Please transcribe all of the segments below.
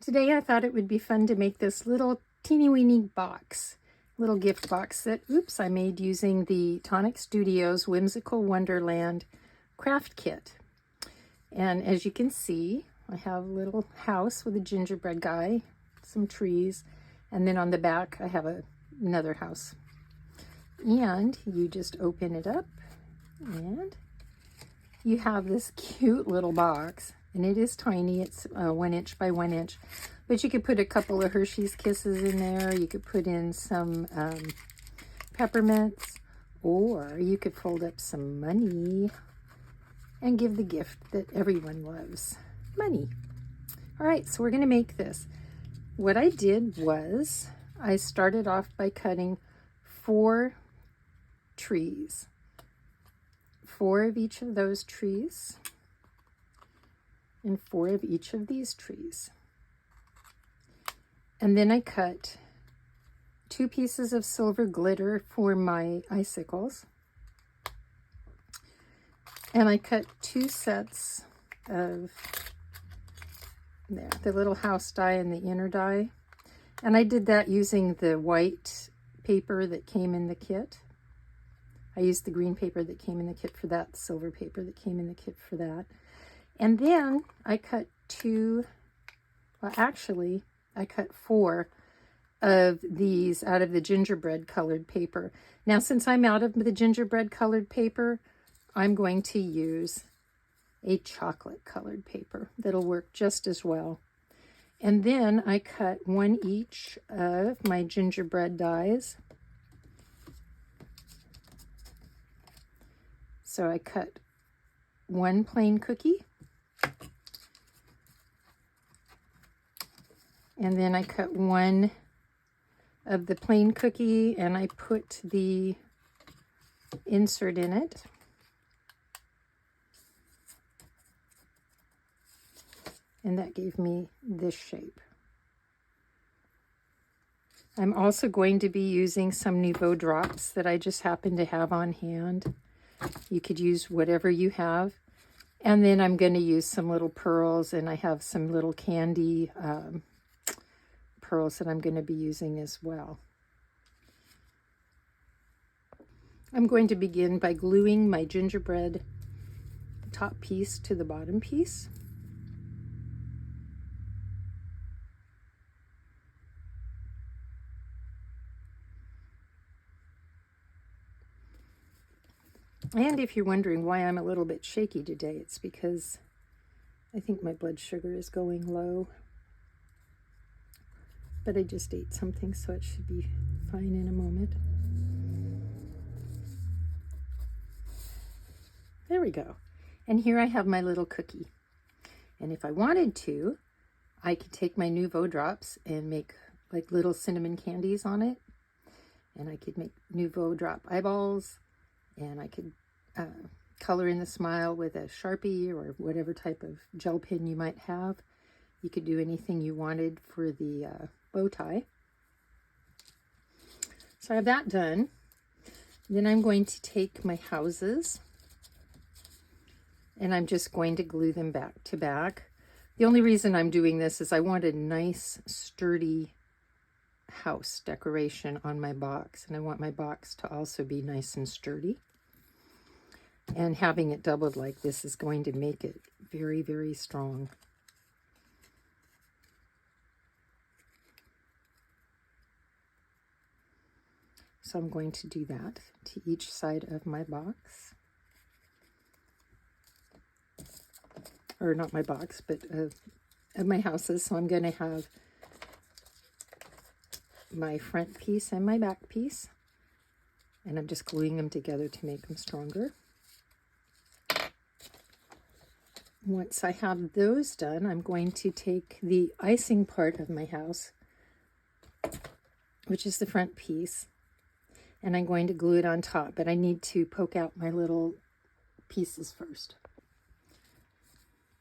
Today I thought it would be fun to make this little teeny weeny box, little gift box that, I made using the Tonic Studios Whimsical Wonderland craft kit. And as you can see, I have a little house with a gingerbread guy, some trees, and then on the back I have another house. And you just open it up and you have this cute little box. And it is tiny, it's 1 inch by 1 inch, but you could put a couple of Hershey's Kisses in there. You could put in some peppermints, or you could fold up some money and give the gift that everyone loves, money. All right, so we're gonna make this. What I did was I started off by cutting 4 trees, 4 of each of those trees, and 4 of each of these trees. And then I cut 2 pieces of silver glitter for my icicles. And I cut 2 sets of the little house die and the inner die. And I did that using the white paper that came in the kit. I used the green paper that came in the kit for that, the silver paper that came in the kit for that. And then I cut I cut 4 of these out of the gingerbread colored paper. Now, since I'm out of the gingerbread colored paper, I'm going to use a chocolate colored paper that'll work just as well. And then I cut 1 each of my gingerbread dies. So I cut 1 plain cookie. And then I cut 1 of the plain cookie and I put the insert in it. And that gave me this shape. I'm also going to be using some Nouveau drops that I just happen to have on hand. You could use whatever you have. And then I'm going to use some little pearls, and I have some little candy pearls that I'm going to be using as well. I'm going to begin by gluing my gingerbread top piece to the bottom piece. And if you're wondering why I'm a little bit shaky today, it's because I think my blood sugar is going low. But I just ate something, so it should be fine in a moment. There we go. And here I have my little cookie. And if I wanted to, I could take my Nouveau drops and make like little cinnamon candies on it. And I could make Nouveau drop eyeballs. And I could color in the smile with a Sharpie or whatever type of gel pen you might have. You could do anything you wanted for the bow tie. So I have that done. Then I'm going to take my houses and I'm just going to glue them back to back. The only reason I'm doing this is I want a nice sturdy house decoration on my box, and I want my box to also be nice and sturdy. And having it doubled like this is going to make it very, very strong. So I'm going to do that to each side of my box. Or not my box, but of my houses. So I'm going to have my front piece and my back piece. And I'm just gluing them together to make them stronger. Once I have those done, I'm going to take the icing part of my house, which is the front piece, and I'm going to glue it on top, but I need to poke out my little pieces first.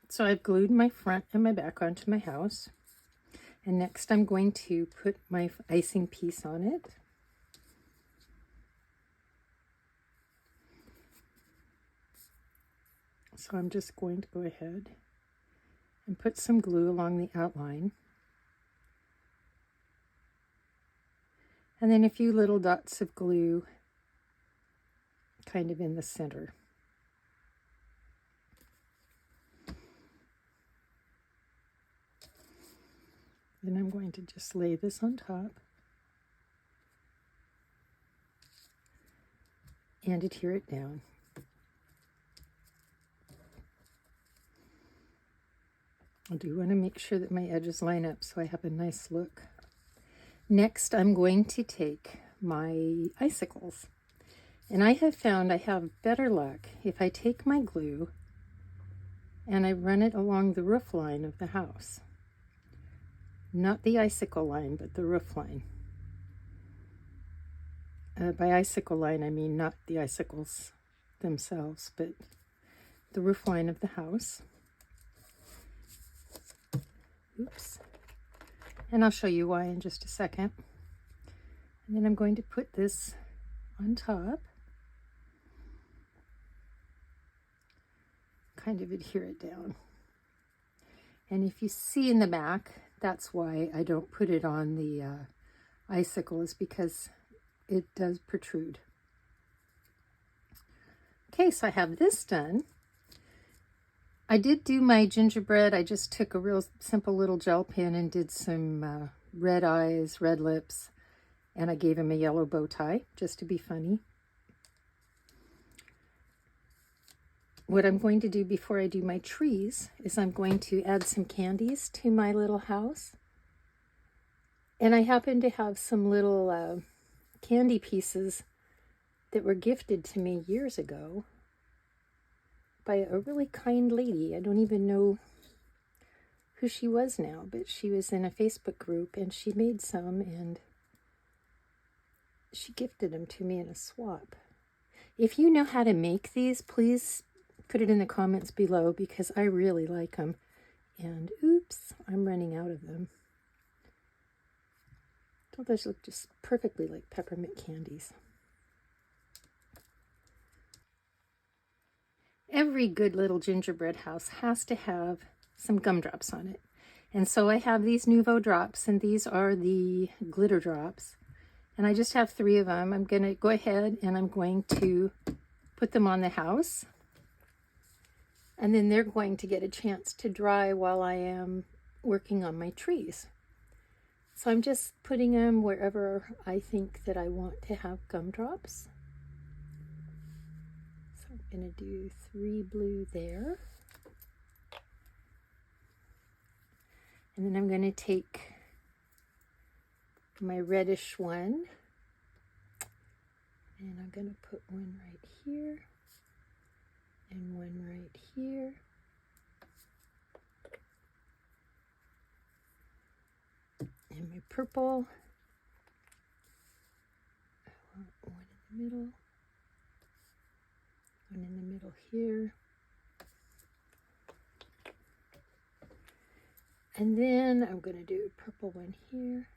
So I've glued my front and my back onto my house, and next I'm going to put my icing piece on it. So I'm just going to go ahead and put some glue along the outline. And then a few little dots of glue kind of in the center. Then I'm going to just lay this on top and adhere it down. I do want to make sure that my edges line up so I have a nice look. Next, I'm going to take my icicles. And I have found I have better luck if I take my glue and I run it along the roof line of the house. Not the icicle line, but the roof line. By icicle line, I mean not the icicles themselves, but the roof line of the house. Oops. And I'll show you why in just a second. And then I'm going to put this on top. Kind of adhere it down. And if you see in the back, that's why I don't put it on the icicle, is because it does protrude. Okay, so I have this done. I did do my gingerbread. I just took a real simple little gel pen and did some red eyes, red lips, and I gave him a yellow bow tie just to be funny. What I'm going to do before I do my trees is I'm going to add some candies to my little house. And I happen to have some little candy pieces that were gifted to me years ago by a really kind lady. I don't even know who she was now, but she was in a Facebook group and she made some and she gifted them to me in a swap. If you know how to make these, please put it in the comments below because I really like them. And oops, I'm running out of them. Don't those look just perfectly like peppermint candies? Every good little gingerbread house has to have some gumdrops on it. And so I have these Nuvo drops, and these are the glitter drops. And I just have 3 of them. I'm going to go ahead and I'm going to put them on the house. And then they're going to get a chance to dry while I am working on my trees. So I'm just putting them wherever I think that I want to have gumdrops. So I'm going to do 3 blue there. And then I'm going to take my reddish one. And I'm going to put one right here. And one right here. And my purple. I want one in the middle. One in the middle here. And then I'm going to do a purple one here.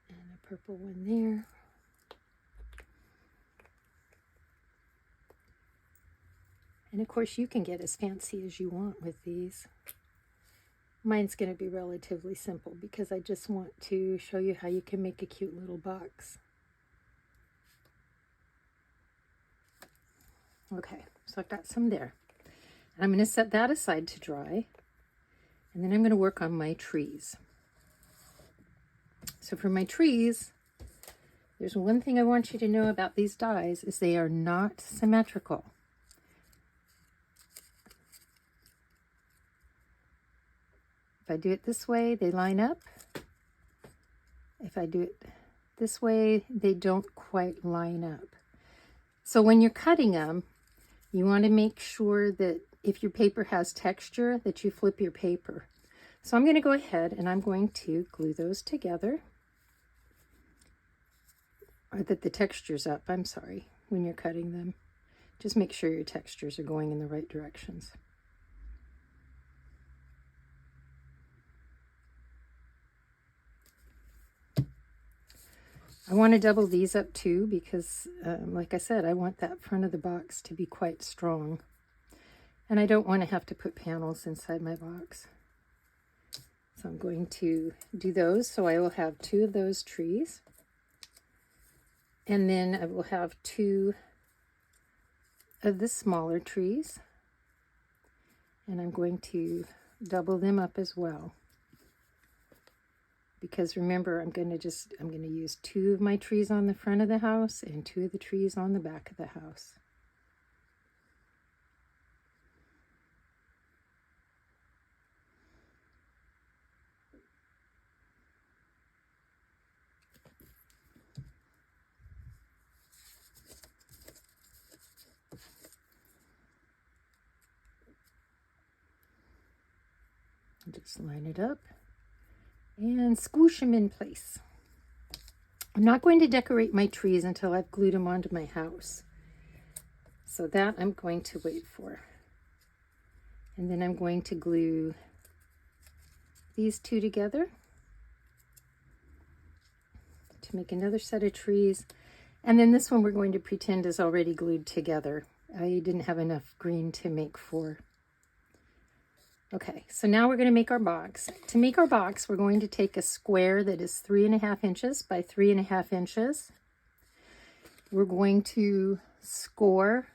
And a purple one there. And of course you can get as fancy as you want with these. Mine's going to be relatively simple because I just want to show you how you can make a cute little box. Okay, so I've got some there. And I'm going to set that aside to dry. And then I'm going to work on my trees. So for my trees, there's one thing I want you to know about these dies is they are not symmetrical. If I do it this way, they line up. If I do it this way, they don't quite line up. So when you're cutting them, you want to make sure that if your paper has texture, that you flip your paper. So I'm going to go ahead and I'm going to glue those together. Or that the texture's up, I'm sorry, when you're cutting them. Just make sure your textures are going in the right directions. I want to double these up too because, like I said, I want that front of the box to be quite strong. And I don't want to have to put panels inside my box. So I'm going to do those. So I will have 2 of those trees. And then I will have 2 of the smaller trees. And I'm going to double them up as well. Because remember, I'm going to use 2 of my trees on the front of the house and 2 of the trees on the back of the house. Just line it up and squish them in place. I'm not going to decorate my trees until I've glued them onto my house. So that I'm going to wait for. And then I'm going to glue these 2 together to make another set of trees. And then this one we're going to pretend is already glued together. I didn't have enough green to make 4. Okay, so now we're going to make our box. To make our box, we're going to take a square that is 3.5 inches by 3.5 inches. We're going to score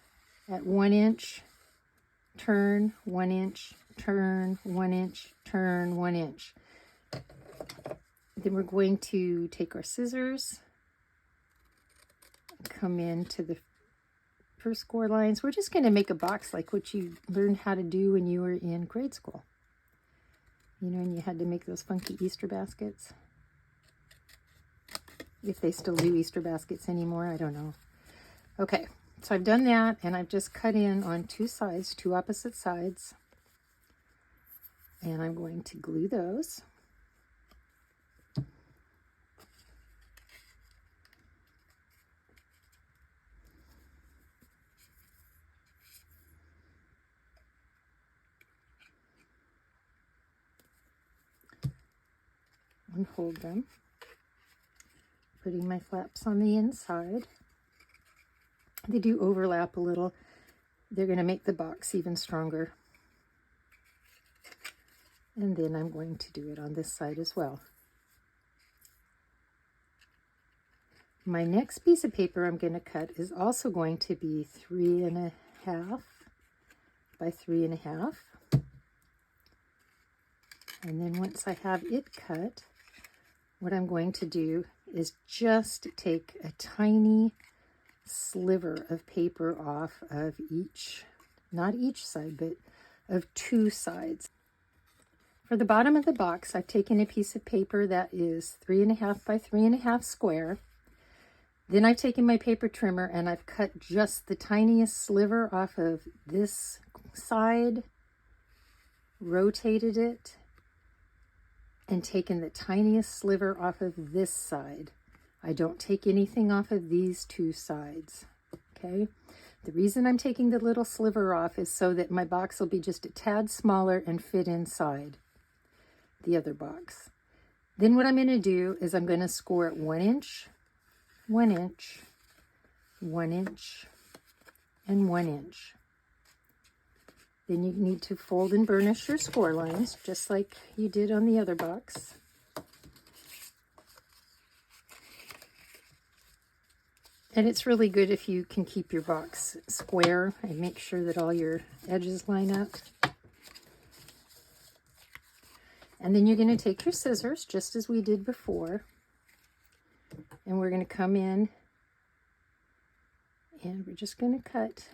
at 1 inch, turn, 1 inch, turn, 1 inch, turn, 1 inch. Then we're going to take our scissors, come into the first score lines. We're just going to make a box like what you learned how to do when you were in grade school. You know, and you had to make those funky Easter baskets. If they still do Easter baskets anymore, I don't know. Okay, so I've done that, and I've just cut in on 2 sides, 2 opposite sides. And I'm going to glue those. And hold them, putting my flaps on the inside. They do overlap a little. They're going to make the box even stronger. And then I'm going to do it on this side as well. My next piece of paper I'm going to cut is also going to be 3.5 by 3.5. And then once I have it cut, what I'm going to do is just take a tiny sliver of paper off of each, not each side, but of 2 sides. For the bottom of the box, I've taken a piece of paper that is 3.5 by 3.5 square. Then I've taken my paper trimmer and I've cut just the tiniest sliver off of this side, rotated it, and taken the tiniest sliver off of this side. I don't take anything off of these 2 sides, okay? The reason I'm taking the little sliver off is so that my box will be just a tad smaller and fit inside the other box. Then what I'm going to do is I'm going to score at 1 inch, 1 inch, 1 inch, and 1 inch. Then you need to fold and burnish your score lines, just like you did on the other box. And it's really good if you can keep your box square and make sure that all your edges line up. And then you're going to take your scissors, just as we did before, and we're going to come in and we're just going to cut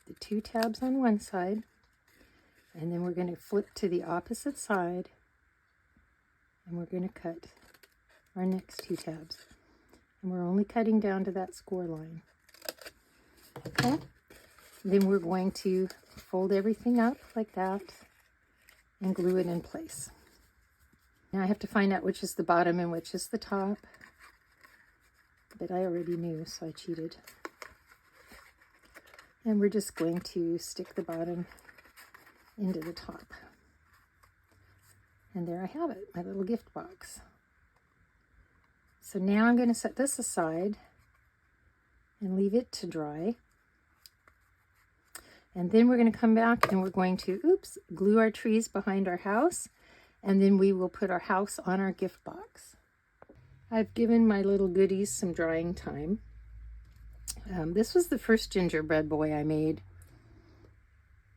the 2 tabs on one side, and then we're going to flip to the opposite side, and we're going to cut our next 2 tabs. And we're only cutting down to that score line. Okay? Then we're going to fold everything up like that and glue it in place. Now I have to find out which is the bottom and which is the top, but I already knew, so I cheated. And we're just going to stick the bottom into the top. And there I have it, my little gift box. So now I'm going to set this aside and leave it to dry. And then we're going to come back and we're going to, glue our trees behind our house. And then we will put our house on our gift box. I've given my little goodies some drying time. This was the first gingerbread boy I made.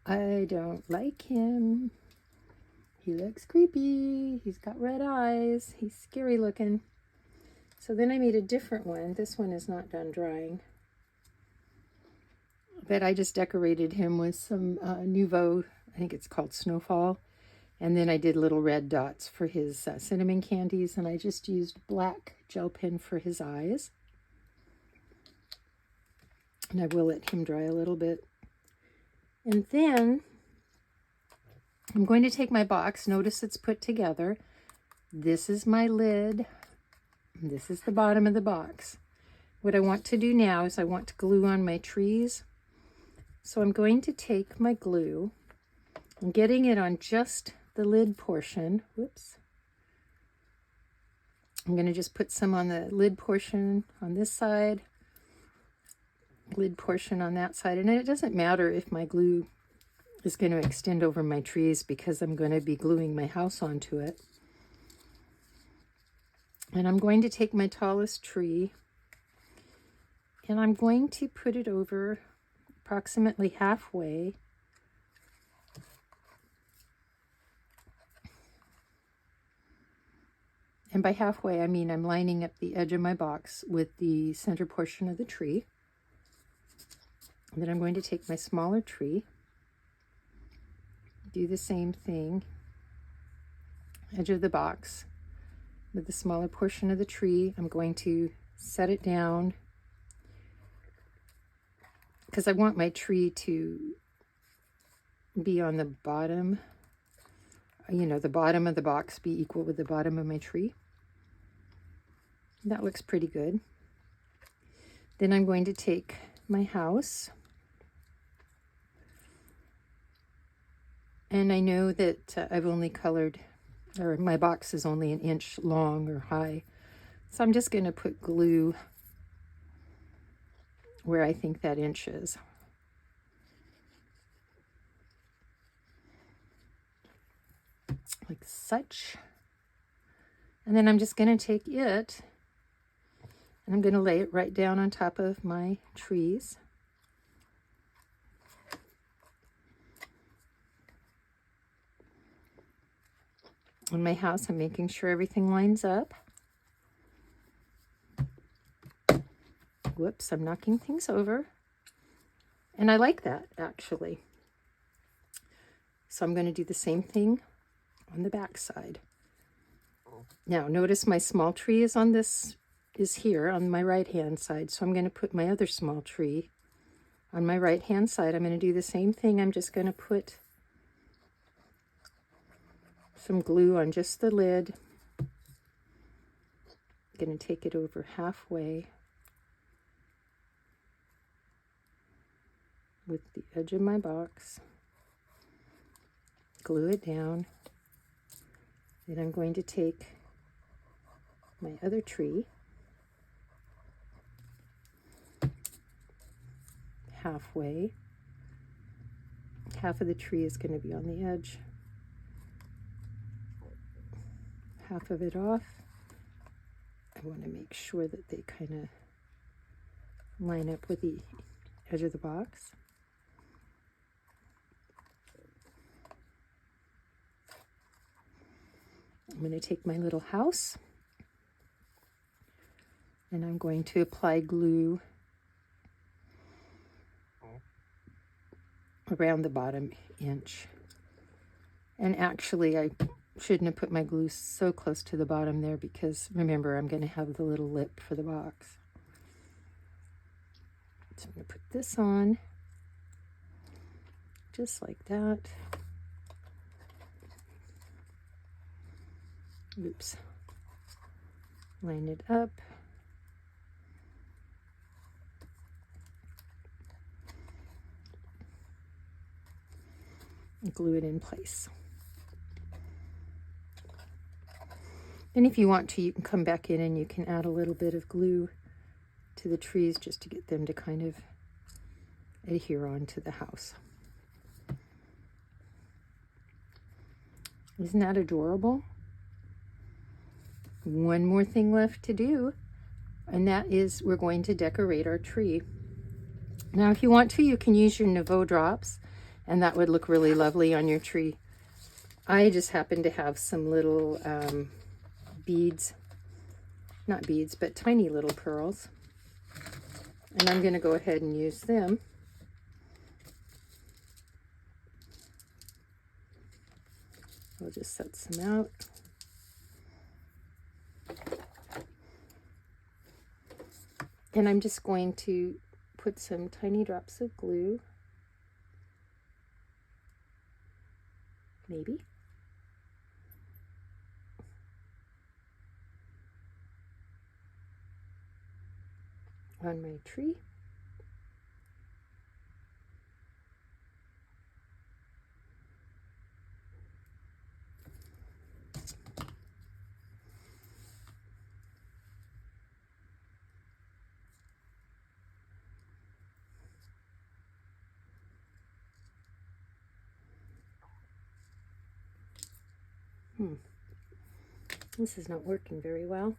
I don't like him. He looks creepy. He's got red eyes. He's scary looking. So then I made a different one. This one is not done drying. But I just decorated him with some Nouveau, I think it's called Snowfall. And then I did little red dots for his cinnamon candies. And I just used black gel pen for his eyes. And I will let him dry a little bit. And then I'm going to take my box. Notice it's put together. This is my lid. This is the bottom of the box. What I want to do now is I want to glue on my trees. So I'm going to take my glue and getting it on just the lid portion. Whoops. I'm going to just put some on the lid portion on this side, lid portion on that side. And it doesn't matter if my glue is going to extend over my trees because I'm going to be gluing my house onto it. And I'm going to take my tallest tree and I'm going to put it over approximately halfway. And by halfway, I mean I'm lining up the edge of my box with the center portion of the tree. And then I'm going to take my smaller tree, do the same thing, edge of the box with the smaller portion of the tree. I'm going to set it down because I want my tree to be on the bottom, you know, the bottom of the box be equal with the bottom of my tree. That looks pretty good. Then I'm going to take my house. And I know that I've only colored, or my box is only 1 inch long or high. So I'm just going to put glue where I think that inch is. Like such. And then I'm just going to take it and I'm going to lay it right down on top of my trees. In my house, I'm making sure everything lines up. Whoops, I'm knocking things over. And I like that, actually. So I'm going to do the same thing on the back side. Now, notice my small tree is here on my right-hand side. So I'm going to put my other small tree on my right-hand side. I'm going to do the same thing. I'm just going to put some glue on just the lid. I'm going to take it over halfway with the edge of my box, glue it down. Then I'm going to take my other tree, halfway. Half of the tree is going to be on the edge. Half of it off. I want to make sure that they kind of line up with the edge of the box. I'm going to take my little house and I'm going to apply glue around the bottom inch. And actually, I shouldn't have put my glue so close to the bottom there because remember, I'm going to have the little lip for the box. So I'm going to put this on just like that. Oops. Line it up. And glue it in place. And if you want to, you can come back in and you can add a little bit of glue to the trees just to get them to kind of adhere onto the house. Isn't that adorable? One more thing left to do, and that is we're going to decorate our tree. Now, if you want to, you can use your Nouveau drops, and that would look really lovely on your tree. I just happen to have some little beads, not beads, but tiny little pearls. And I'm going to go ahead and use them. I'll just set some out. And I'm just going to put some tiny drops of glue, maybe, on my tree. This is not working very well.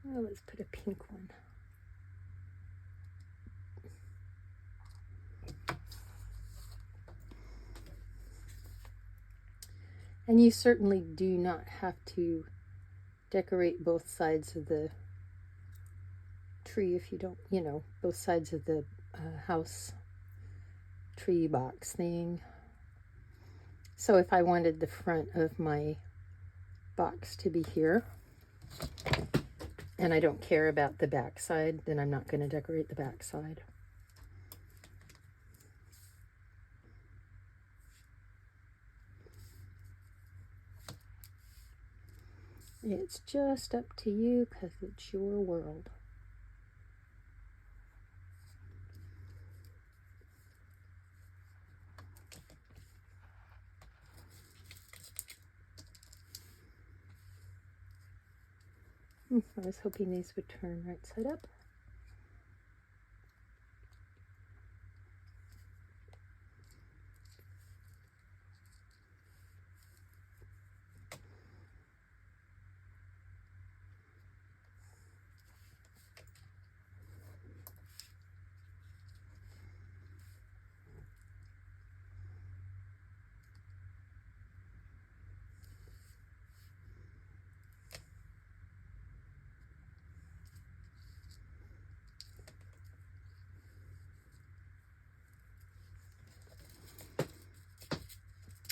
Well, let's put a pink one. And you certainly do not have to decorate both sides of the tree if you don't, both sides of the house tree box thing. So if I wanted the front of my box to be here, and I don't care about the back side, then I'm not going to decorate the back side. It's just up to you because it's your world. I was hoping these would turn right side up.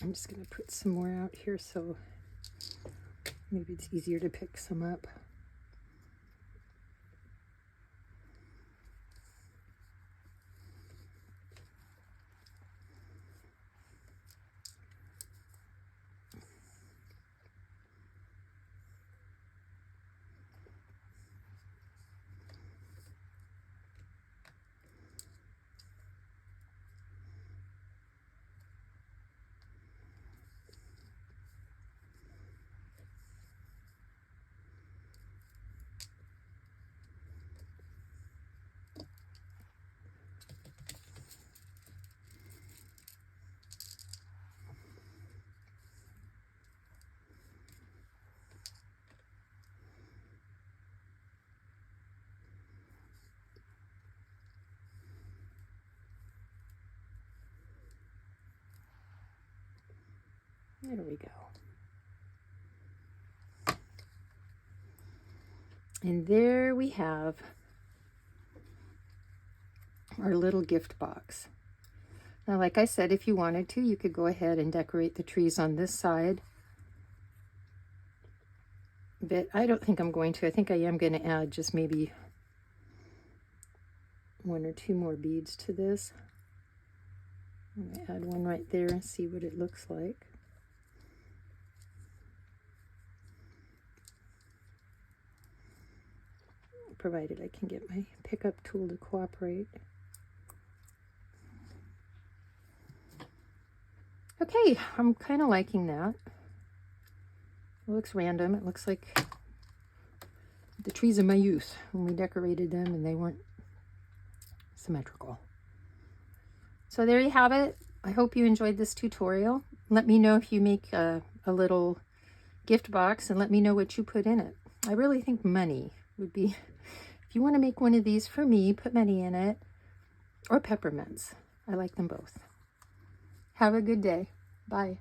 I'm just going to put some more out here so maybe it's easier to pick some up. There we go. And there we have our little gift box. Now, like I said, if you wanted to, you could go ahead and decorate the trees on this side. But I don't think I'm going to. I think I am going to add just maybe 1 or 2 more beads to this. I'm going to add one right there and see what it looks like. Provided I can get my pickup tool to cooperate. Okay, I'm kind of liking that. It looks random. It looks like the trees of my youth when we decorated them and they weren't symmetrical. So there you have it. I hope you enjoyed this tutorial. Let me know if you make a little gift box and let me know what you put in it. I really think money would be, if you want to make one of these for me, put money in it, or peppermints. I like them both. Have a good day. Bye.